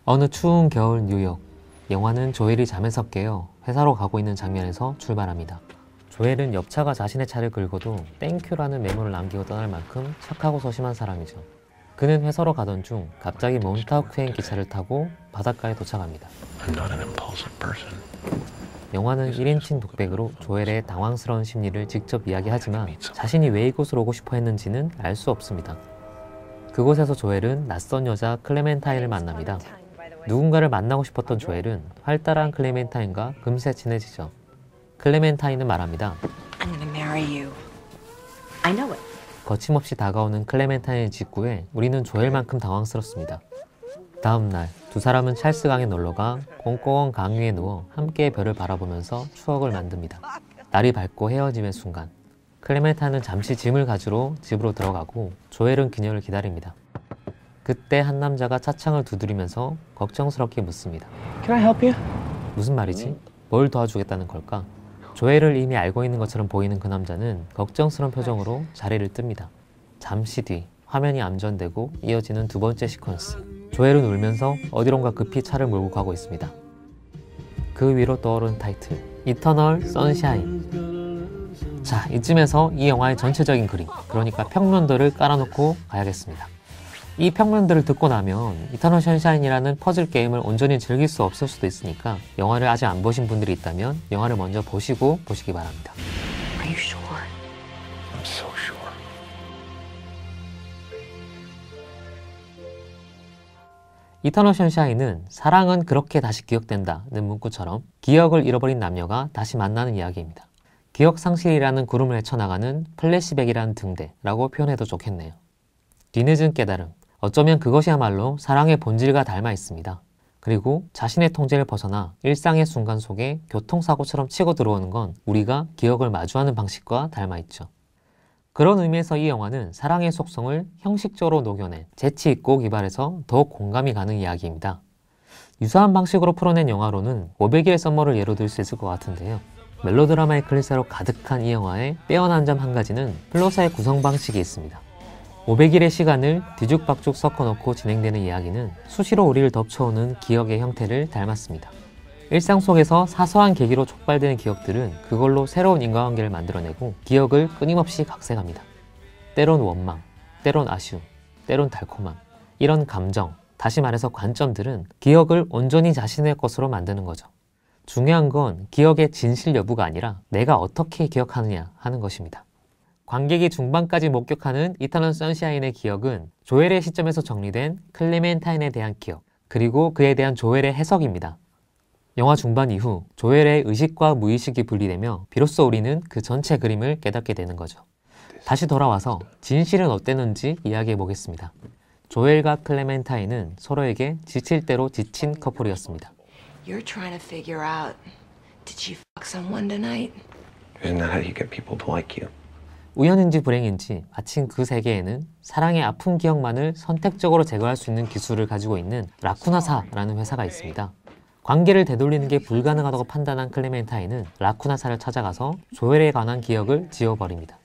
어느 추운 겨울 뉴욕, 영화는 조엘이 잠에서 깨어 회사로 가고 있는 장면에서 출발합니다. 조엘은 옆차가 자신의 차를 끌고도 땡큐라는 메모를 남기고 떠날 만큼 착하고 소심한 사람이죠. 그는 회사로 가던 중 갑자기 몬타우크행 기차를 타고 바닷가에 도착합니다. 영화는 1인칭 독백으로 조엘의 당황스러운 심리를 직접 이야기하지만 자신이 왜 이곳으로 오고 싶어 했는지는 알 수 없습니다. 그곳에서 조엘은 낯선 여자 클레멘타인을 만납니다. 누군가를 만나고 싶었던 조엘은 활달한 클레멘타인과 금세 친해지죠. 클레멘타인은 말합니다. I'm gonna marry you. I know it. 거침없이 다가오는 클레멘타인의 직구에 우리는 조엘만큼 당황스럽습니다. 다음 날 두 사람은 찰스강에 놀러가 꽁꽁한 강 위에 누워 함께 별을 바라보면서 추억을 만듭니다. 날이 밝고 헤어짐의 순간, 클레멘타인은 잠시 짐을 가지러 집으로 들어가고 조엘은 그녀를 기다립니다. 그때 한 남자가 차창을 두드리면서 걱정스럽게 묻습니다. Can I help you? 무슨 말이지? 뭘 도와주겠다는 걸까? 조엘을 이미 알고 있는 것처럼 보이는 그 남자는 걱정스러운 표정으로 자리를 뜹니다. 잠시 뒤 화면이 암전되고 이어지는 두 번째 시퀀스. 조엘은 울면서 어디론가 급히 차를 몰고 가고 있습니다. 그 위로 떠오른 타이틀, 이터널 선샤인. 자, 이쯤에서 이 영화의 전체적인 그림, 그러니까 평면도를 깔아놓고 가야겠습니다. 이 평면들을 듣고 나면 이터널 선샤인이라는 퍼즐 게임을 온전히 즐길 수 없을 수도 있으니까 영화를 아직 안 보신 분들이 있다면 영화를 먼저 보시고 보시기 바랍니다. Are you sure? I'm so sure. 이터널 선샤인은 사랑은 그렇게 다시 기억된다는 문구처럼 기억을 잃어버린 남녀가 다시 만나는 이야기입니다. 기억 상실이라는 구름을 헤쳐나가는 플래시백이라는 등대라고 표현해도 좋겠네요. 뒤늦은 깨달음, 어쩌면 그것이야말로 사랑의 본질과 닮아 있습니다. 그리고 자신의 통제를 벗어나 일상의 순간 속에 교통사고처럼 치고 들어오는 건 우리가 기억을 마주하는 방식과 닮아 있죠. 그런 의미에서 이 영화는 사랑의 속성을 형식적으로 녹여낸 재치 있고 기발해서 더욱 공감이 가는 이야기입니다. 유사한 방식으로 풀어낸 영화로는 500일의 썸머를 예로 들 수 있을 것 같은데요. 멜로드라마의 클리셰로 가득한 이 영화의 빼어난 점 한 가지는 플롯의 구성 방식이 있습니다. 500일의 시간을 뒤죽박죽 섞어놓고 진행되는 이야기는 수시로 우리를 덮쳐오는 기억의 형태를 닮았습니다. 일상 속에서 사소한 계기로 촉발되는 기억들은 그걸로 새로운 인과관계를 만들어내고 기억을 끊임없이 각색합니다. 때론 원망, 때론 아쉬움, 때론 달콤함, 이런 감정, 다시 말해서 관점들은 기억을 온전히 자신의 것으로 만드는 거죠. 중요한 건 기억의 진실 여부가 아니라 내가 어떻게 기억하느냐 하는 것입니다. 관객이 중반까지 목격하는 이터널 선샤인의 기억은 조엘의 시점에서 정리된 클레멘타인에 대한 기억, 그리고 그에 대한 조엘의 해석입니다. 영화 중반 이후 조엘의 의식과 무의식이 분리되며 비로소 우리는 그 전체 그림을 깨닫게 되는 거죠. 다시 돌아와서 진실은 어땠는지 이야기해 보겠습니다. 조엘과 클레멘타인은 서로에게 지칠 대로 지친 커플이었습니다. You're trying to figure out, did she fuck someone tonight? Isn't that how you get people to like you? 우연인지 불행인지 마침 그 세계에는 사랑의 아픈 기억만을 선택적으로 제거할 수 있는 기술을 가지고 있는 라쿠나사라는 회사가 있습니다. 관계를 되돌리는 게 불가능하다고 판단한 클레멘타인은 라쿠나사를 찾아가서 조엘에 관한 기억을 지워버립니다.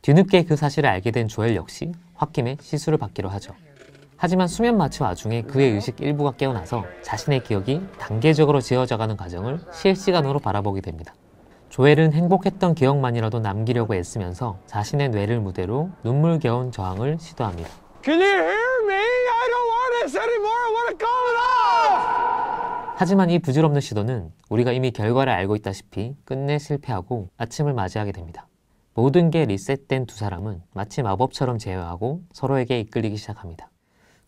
뒤늦게 그 사실을 알게 된 조엘 역시 홧김에 시술을 받기로 하죠. 하지만 수면 마취 와중에 그의 의식 일부가 깨어나서 자신의 기억이 단계적으로 지워져가는 과정을 실시간으로 바라보게 됩니다. 조엘은 행복했던 기억만이라도 남기려고 애쓰면서 자신의 뇌를 무대로 눈물겨운 저항을 시도합니다. Can you hear me? I don't want this anymore. I want to call it off. 하지만 이 부질없는 시도는 우리가 이미 결과를 알고 있다시피 끝내 실패하고 아침을 맞이하게 됩니다. 모든 게 리셋된 두 사람은 마치 마법처럼 제어하고 서로에게 이끌리기 시작합니다.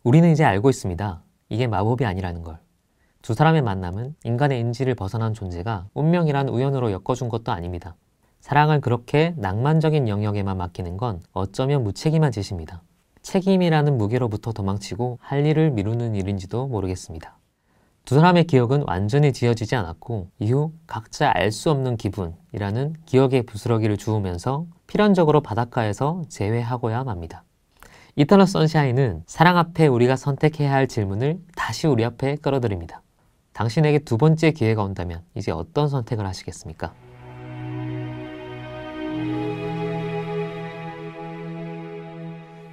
우리는 이제 알고 있습니다. 이게 마법이 아니라는 걸. 두 사람의 만남은 인간의 인지를 벗어난 존재가 운명이란 우연으로 엮어준 것도 아닙니다. 사랑을 그렇게 낭만적인 영역에만 맡기는 건 어쩌면 무책임한 짓입니다. 책임이라는 무게로부터 도망치고 할 일을 미루는 일인지도 모르겠습니다. 두 사람의 기억은 완전히 지워지지 않았고 이후 각자 알 수 없는 기분이라는 기억의 부스러기를 주우면서 필연적으로 바닷가에서 재회하고야 맙니다. 이터널 선샤인은 사랑 앞에 우리가 선택해야 할 질문을 다시 우리 앞에 끌어들입니다. 당신에게 두 번째 기회가 온다면 이제 어떤 선택을 하시겠습니까?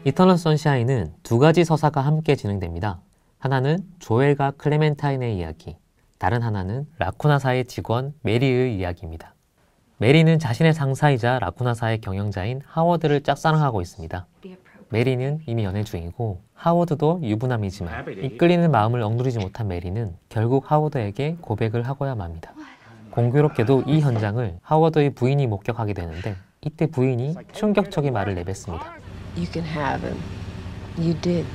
이터널 선샤인은 두 가지 서사가 함께 진행됩니다. 하나는 조엘과 클레멘타인의 이야기, 다른 하나는 라쿠나사의 직원 메리의 이야기입니다. 메리는 자신의 상사이자 라쿠나사의 경영자인 하워드를 짝사랑하고 있습니다. 메리는 이미 연애 중이고 하워드도 유부남이지만 이끌리는 마음을 억누르지 못한 메리는 결국 하워드에게 고백을 하고야 맙니다. 공교롭게도 이 현장을 하워드의 부인이 목격하게 되는데 이때 부인이 충격적인 말을 내뱉습니다. You can have him. You did.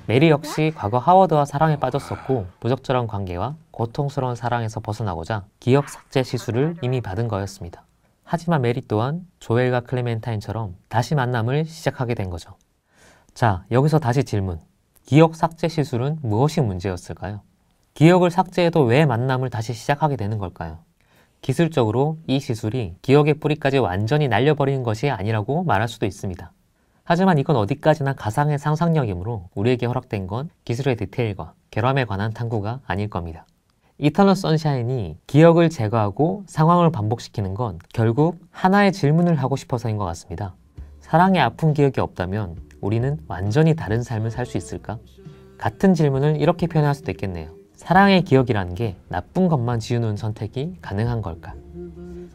메리 역시 과거 하워드와 사랑에 빠졌었고 부적절한 관계와 고통스러운 사랑에서 벗어나고자 기억 삭제 시술을 이미 받은 거였습니다. 하지만 메리 또한 조엘과 클레멘타인처럼 다시 만남을 시작하게 된 거죠. 자, 여기서 다시 질문. 기억 삭제 시술은 무엇이 문제였을까요? 기억을 삭제해도 왜 만남을 다시 시작하게 되는 걸까요? 기술적으로 이 시술이 기억의 뿌리까지 완전히 날려버리는 것이 아니라고 말할 수도 있습니다. 하지만 이건 어디까지나 가상의 상상력이므로 우리에게 허락된 건 기술의 디테일과 결함에 관한 탐구가 아닐 겁니다. 이터널 선샤인이 기억을 제거하고 상황을 반복시키는 건 결국 하나의 질문을 하고 싶어서인 것 같습니다. 사랑의 아픈 기억이 없다면 우리는 완전히 다른 삶을 살 수 있을까? 같은 질문을 이렇게 표현할 수도 있겠네요. 사랑의 기억이라는 게 나쁜 것만 지우는 선택이 가능한 걸까?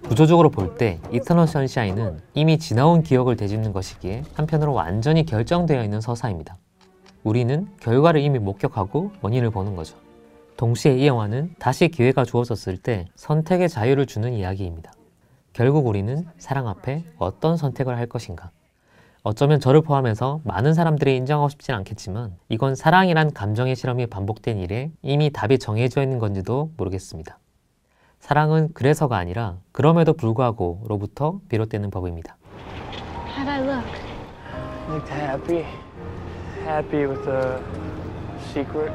구조적으로 볼 때 이터널 선샤인은 이미 지나온 기억을 되짚는 것이기에 한편으로 완전히 결정되어 있는 서사입니다. 우리는 결과를 이미 목격하고 원인을 보는 거죠. 동시에 이 영화는 다시 기회가 주어졌을 때 선택의 자유를 주는 이야기입니다. 결국 우리는 사랑 앞에 어떤 선택을 할 것인가? 어쩌면 저를 포함해서 많은 사람들이 인정하고 싶진 않겠지만 이건 사랑이란 감정의 실험이 반복된 일에 이미 답이 정해져 있는 건지도 모르겠습니다. 사랑은 그래서가 아니라 그럼에도 불구하고 로부터 비롯되는 법입니다. How'd I look? Looked happy. Happy with a secret.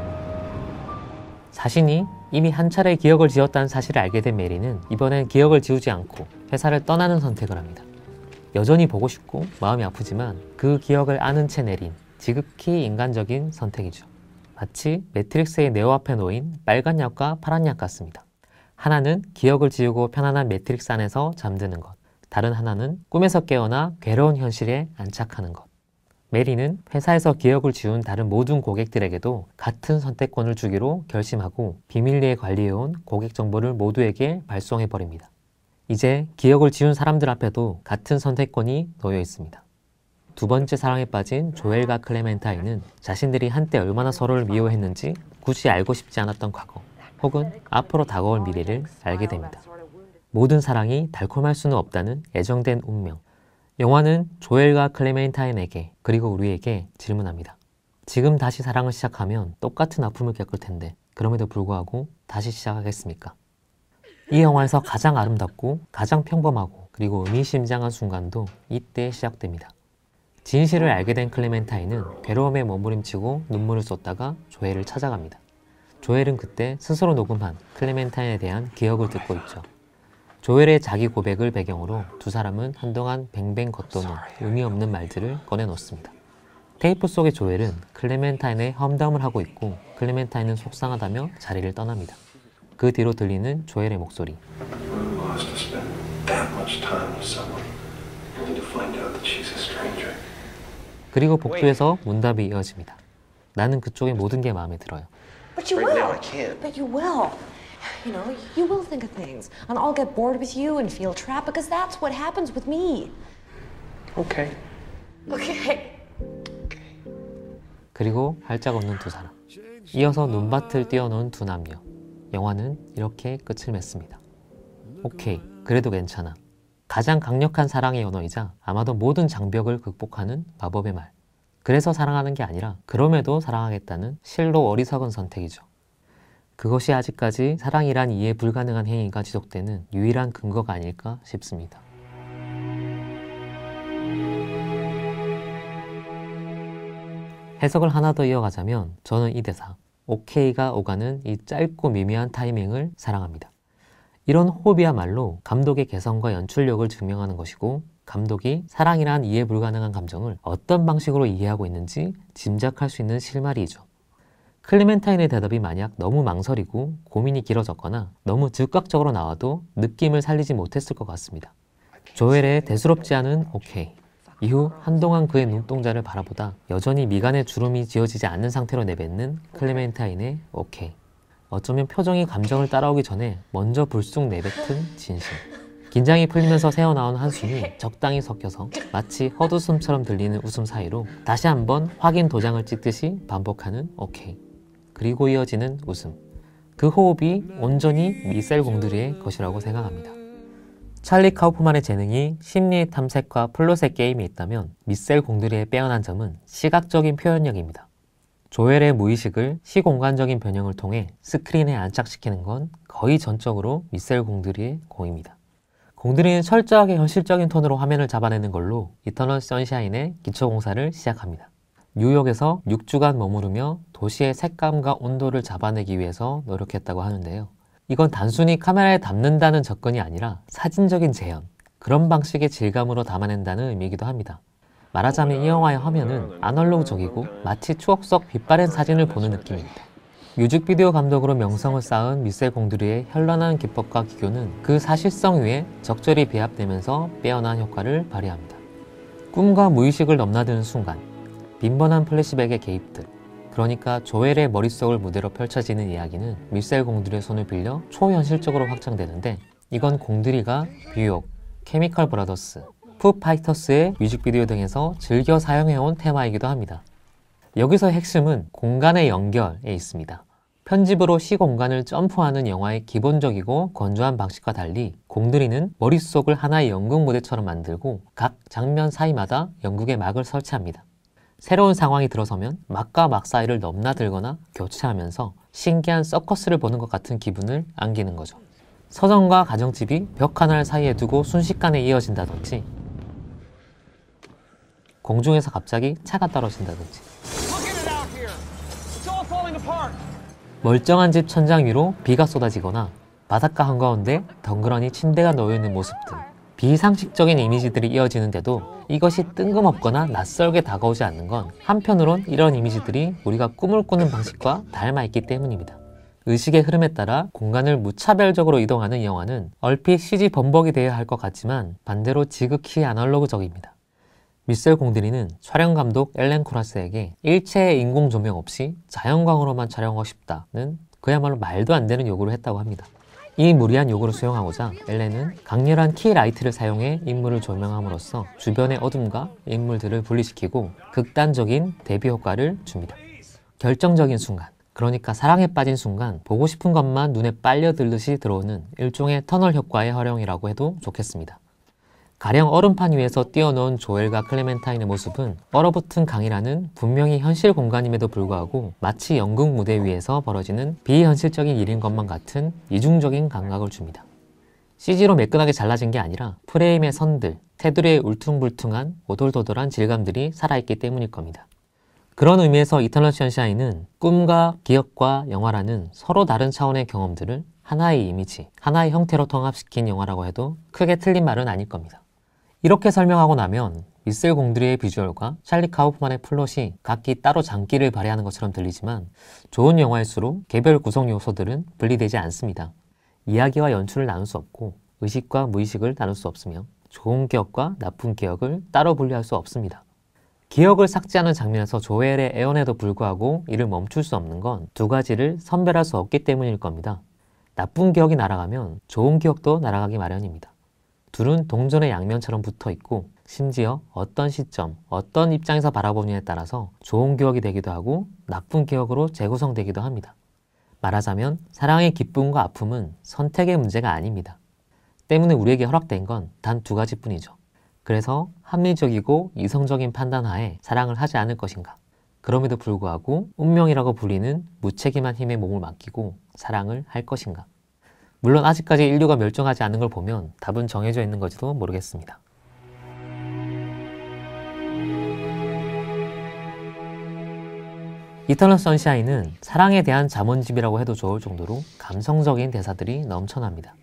자신이 이미 한 차례 기억을 지웠다는 사실을 알게 된 메리는 이번엔 기억을 지우지 않고 회사를 떠나는 선택을 합니다. 여전히 보고 싶고 마음이 아프지만 그 기억을 아는 채 내린 지극히 인간적인 선택이죠. 마치 매트릭스의 네오 앞에 놓인 빨간 약과 파란 약 같습니다. 하나는 기억을 지우고 편안한 매트릭스 안에서 잠드는 것, 다른 하나는 꿈에서 깨어나 괴로운 현실에 안착하는 것. 메리는 회사에서 기억을 지운 다른 모든 고객들에게도 같은 선택권을 주기로 결심하고 비밀리에 관리해온 고객 정보를 모두에게 발송해버립니다. 이제 기억을 지운 사람들 앞에도 같은 선택권이 놓여 있습니다. 두 번째 사랑에 빠진 조엘과 클레멘타인은 자신들이 한때 얼마나 서로를 미워했는지 굳이 알고 싶지 않았던 과거, 혹은 앞으로 다가올 미래를 알게 됩니다. 모든 사랑이 달콤할 수는 없다는 애정된 운명. 영화는 조엘과 클레멘타인에게 그리고 우리에게 질문합니다. 지금 다시 사랑을 시작하면 똑같은 아픔을 겪을 텐데 그럼에도 불구하고 다시 시작하겠습니까? 이 영화에서 가장 아름답고 가장 평범하고 그리고 의미심장한 순간도 이때 시작됩니다. 진실을 알게 된 클레멘타인은 괴로움에 몸부림치고 눈물을 쏟다가 조엘을 찾아갑니다. 조엘은 그때 스스로 녹음한 클레멘타인에 대한 기억을 듣고 있죠. 조엘의 자기 고백을 배경으로 두 사람은 한동안 뱅뱅 겉도는 의미 없는 말들을 꺼내놓습니다. 테이프 속의 조엘은 클레멘타인의 험담을 하고 있고 클레멘타인은 속상하다며 자리를 떠납니다. 그 뒤로 들리는 조엘의 목소리. 그리고 복도에서 문답이 이어집니다. 나는 그쪽의 모든 게 마음에 들어요. But you will. But you will. You know, you will think of things. And I'll get bored with you and feel trapped because that's what happens with me. Okay. Okay. 그리고 활짝 웃는 두 사람. 이어서 눈밭을 뛰어놓은 두 남녀. 영화는 이렇게 끝을 맺습니다. 오케이, 그래도 괜찮아. 가장 강력한 사랑의 언어이자 아마도 모든 장벽을 극복하는 마법의 말. 그래서 사랑하는 게 아니라 그럼에도 사랑하겠다는 실로 어리석은 선택이죠. 그것이 아직까지 사랑이란 이해 불가능한 행위가 지속되는 유일한 근거가 아닐까 싶습니다. 해석을 하나 더 이어가자면 저는 이 대사, 오케이가 오가는 이 짧고 미묘한 타이밍을 사랑합니다. 이런 호흡이야말로 감독의 개성과 연출력을 증명하는 것이고 감독이 사랑이란 이해 불가능한 감정을 어떤 방식으로 이해하고 있는지 짐작할 수 있는 실마리이죠. 클레멘타인의 대답이 만약 너무 망설이고 고민이 길어졌거나 너무 즉각적으로 나와도 느낌을 살리지 못했을 것 같습니다. 조엘의 대수롭지 않은 오케이, 이후 한동안 그의 눈동자를 바라보다 여전히 미간에 주름이 지어지지 않는 상태로 내뱉는 클레멘타인의 오케이. 어쩌면 표정이 감정을 따라오기 전에 먼저 불쑥 내뱉은 진심. 긴장이 풀리면서 새어나온 한숨이 적당히 섞여서 마치 헛웃음처럼 들리는 웃음 사이로 다시 한번 확인 도장을 찍듯이 반복하는 오케이. 그리고 이어지는 웃음. 그 호흡이 온전히 미셀 공드리의 것이라고 생각합니다. 찰리 카우프만의 재능이 심리의 탐색과 플롯의 게임이 있다면 미셀 공드리의 빼어난 점은 시각적인 표현력입니다. 조엘의 무의식을 시공간적인 변형을 통해 스크린에 안착시키는 건 거의 전적으로 미셀 공드리의 공입니다. 공드리는 철저하게 현실적인 톤으로 화면을 잡아내는 걸로 이터널 선샤인의 기초공사를 시작합니다. 뉴욕에서 6주간 머무르며 도시의 색감과 온도를 잡아내기 위해서 노력했다고 하는데요. 이건 단순히 카메라에 담는다는 접근이 아니라 사진적인 재현, 그런 방식의 질감으로 담아낸다는 의미이기도 합니다. 말하자면 이 영화의 화면은 아날로그적이고 마치 추억 속 빛바랜 사진을 보는 느낌입니다. 뮤직비디오 감독으로 명성을 쌓은 미셀 공드리의 현란한 기법과 기교는 그 사실성 위에 적절히 배합되면서 빼어난 효과를 발휘합니다. 꿈과 무의식을 넘나드는 순간, 빈번한 플래시백의 개입들, 그러니까 조엘의 머릿속을 무대로 펼쳐지는 이야기는 미셀 공드리의 손을 빌려 초현실적으로 확장되는데 이건 공드리가 뉴욕, 케미컬 브라더스, 푸 파이터스의 뮤직비디오 등에서 즐겨 사용해온 테마이기도 합니다. 여기서의 핵심은 공간의 연결에 있습니다. 편집으로 시공간을 점프하는 영화의 기본적이고 건조한 방식과 달리 공드리는 머릿속을 하나의 연극 무대처럼 만들고 각 장면 사이마다 연극의 막을 설치합니다. 새로운 상황이 들어서면 막과 막 사이를 넘나들거나 교체하면서 신기한 서커스를 보는 것 같은 기분을 안기는 거죠. 서점과 가정집이 벽 하나를 사이에 두고 순식간에 이어진다든지 공중에서 갑자기 차가 떨어진다든지 멀쩡한 집 천장 위로 비가 쏟아지거나 바닷가 한가운데 덩그러니 침대가 놓여있는 모습 등 비상식적인 이미지들이 이어지는데도 이것이 뜬금없거나 낯설게 다가오지 않는 건 한편으론 이런 이미지들이 우리가 꿈을 꾸는 방식과 닮아있기 때문입니다. 의식의 흐름에 따라 공간을 무차별적으로 이동하는 이 영화는 얼핏 CG 범벅이 되어야 할 것 같지만 반대로 지극히 아날로그적입니다. 미셀 공드리는 촬영 감독 엘렌 코라스에게 일체의 인공 조명 없이 자연광으로만 촬영하고 싶다는 그야말로 말도 안 되는 요구를 했다고 합니다. 이 무리한 요구를 수용하고자 엘렌은 강렬한 키라이트를 사용해 인물을 조명함으로써 주변의 어둠과 인물들을 분리시키고 극단적인 대비 효과를 줍니다. 결정적인 순간, 그러니까 사랑에 빠진 순간 보고 싶은 것만 눈에 빨려들듯이 들어오는 일종의 터널 효과의 활용이라고 해도 좋겠습니다. 가령 얼음판 위에서 뛰어놓은 조엘과 클레멘타인의 모습은 얼어붙은 강이라는 분명히 현실 공간임에도 불구하고 마치 연극 무대 위에서 벌어지는 비현실적인 일인 것만 같은 이중적인 감각을 줍니다. CG로 매끈하게 잘라진 게 아니라 프레임의 선들, 테두리의 울퉁불퉁한 오돌도돌한 질감들이 살아있기 때문일 겁니다. 그런 의미에서 이터널 선샤인은 꿈과 기억과 영화라는 서로 다른 차원의 경험들을 하나의 이미지, 하나의 형태로 통합시킨 영화라고 해도 크게 틀린 말은 아닐 겁니다. 이렇게 설명하고 나면 미셀 공드리의 비주얼과 찰리 카우프만의 플롯이 각기 따로 장기를 발휘하는 것처럼 들리지만 좋은 영화일수록 개별 구성 요소들은 분리되지 않습니다. 이야기와 연출을 나눌 수 없고 의식과 무의식을 나눌 수 없으며 좋은 기억과 나쁜 기억을 따로 분리할 수 없습니다. 기억을 삭제하는 장면에서 조엘의 애원에도 불구하고 이를 멈출 수 없는 건 두 가지를 선별할 수 없기 때문일 겁니다. 나쁜 기억이 날아가면 좋은 기억도 날아가기 마련입니다. 둘은 동전의 양면처럼 붙어 있고 심지어 어떤 시점, 어떤 입장에서 바라보느냐에 따라서 좋은 기억이 되기도 하고 나쁜 기억으로 재구성되기도 합니다. 말하자면 사랑의 기쁨과 아픔은 선택의 문제가 아닙니다. 때문에 우리에게 허락된 건 단 두 가지뿐이죠. 그래서 합리적이고 이성적인 판단하에 사랑을 하지 않을 것인가. 그럼에도 불구하고 운명이라고 불리는 무책임한 힘에 몸을 맡기고 사랑을 할 것인가. 물론 아직까지 인류가 멸종하지 않는 걸 보면 답은 정해져 있는 건지도 모르겠습니다. 이터널 선샤인은 사랑에 대한 잠언집이라고 해도 좋을 정도로 감성적인 대사들이 넘쳐납니다.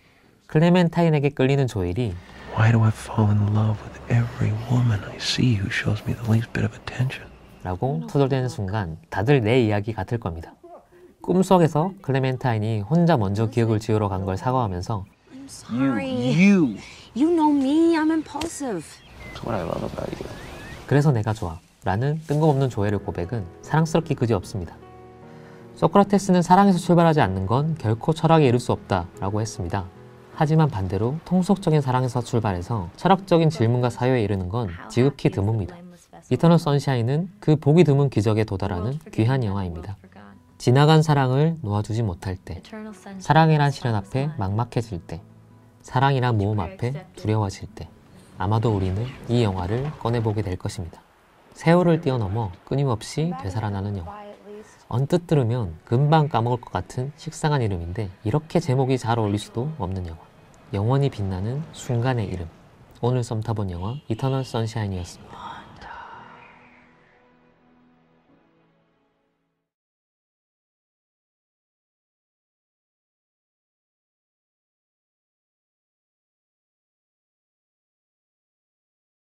클레멘타인에게 끌리는 조엘이 Why do I fall in love with every woman I see who shows me the least bit of attention? 라고 투덜대는 순간 다들 내 이야기 같을 겁니다. 꿈속에서 클레멘타인이 혼자 먼저 기억을 지우러 간 걸 사과하면서 I'm sorry. You know me. I'm impulsive. That's what I love about you. 그래서 내가 좋아 라는 뜬금없는 조엘의 고백은 사랑스럽기 그지없습니다. 소크라테스는 사랑에서 출발하지 않는 건 결코 철학에 이를 수 없다 라고 했습니다. 하지만 반대로 통속적인 사랑에서 출발해서 철학적인 질문과 사유에 이르는 건 지극히 드뭅니다. 이터널 선샤인은 그 보기 드문 기적에 도달하는 귀한 영화입니다. 지나간 사랑을 놓아주지 못할 때, 사랑이란 시련 앞에 막막해질 때, 사랑이란 모험 앞에 두려워질 때, 아마도 우리는 이 영화를 꺼내보게 될 것입니다. 세월을 뛰어넘어 끊임없이 되살아나는 영화. 언뜻 들으면 금방 까먹을 것 같은 식상한 이름인데 이렇게 제목이 잘 어울릴 수도 없는 영화. 영원히 빛나는 순간의 이름. 오늘 썸 타본 영화 이터널 선샤인이었습니다.